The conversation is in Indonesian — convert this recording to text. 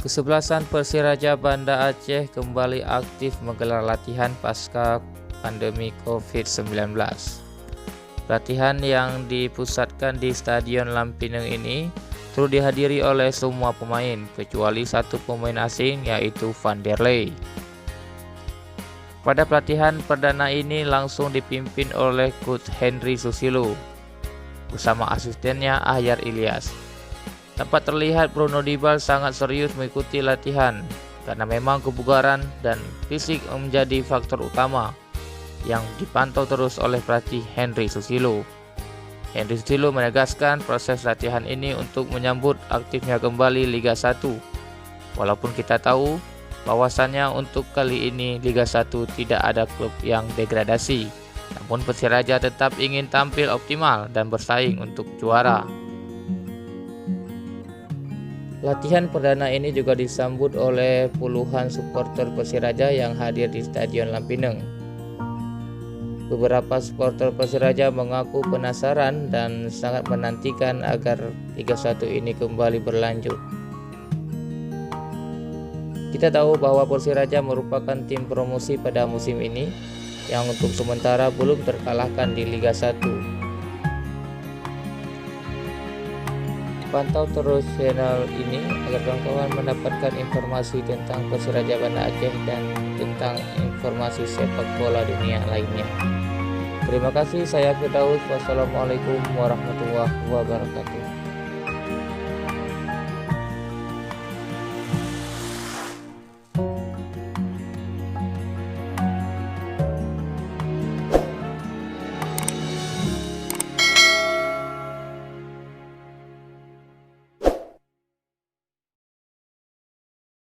Kesebelasan Persiraja Banda Aceh kembali aktif menggelar latihan pasca pandemi COVID-19. Latihan yang dipusatkan di Stadion Lampineng ini turut dihadiri oleh semua pemain kecuali satu pemain asing yaitu Vanderlei. Pada pelatihan perdana ini langsung dipimpin oleh Coach Henry Susilo bersama asistennya Ahyar Ilyas. Dapat terlihat Bruno Dibal sangat serius mengikuti latihan karena memang kebugaran dan fisik menjadi faktor utama yang dipantau terus oleh pelatih Henry Susilo. Henry Susilo menegaskan proses latihan ini untuk menyambut aktifnya kembali Liga 1. Walaupun kita tahu bahwasannya untuk kali ini Liga 1 tidak ada klub yang degradasi, namun Persiraja tetap ingin tampil optimal dan bersaing untuk juara. Latihan perdana ini juga disambut oleh puluhan supporter Persiraja yang hadir di Stadion Lampineng. Beberapa supporter Persiraja mengaku penasaran dan sangat menantikan agar Liga 1 ini kembali berlanjut. Kita tahu bahwa Persiraja merupakan tim promosi pada musim ini yang untuk sementara belum terkalahkan di Liga 1. Pantau terus channel ini agar kawan-kawan mendapatkan informasi tentang Persiraja Banda Aceh dan tentang informasi sepak bola dunia lainnya. Terima kasih, saya Firdaus. Wassalamualaikum warahmatullahi wabarakatuh.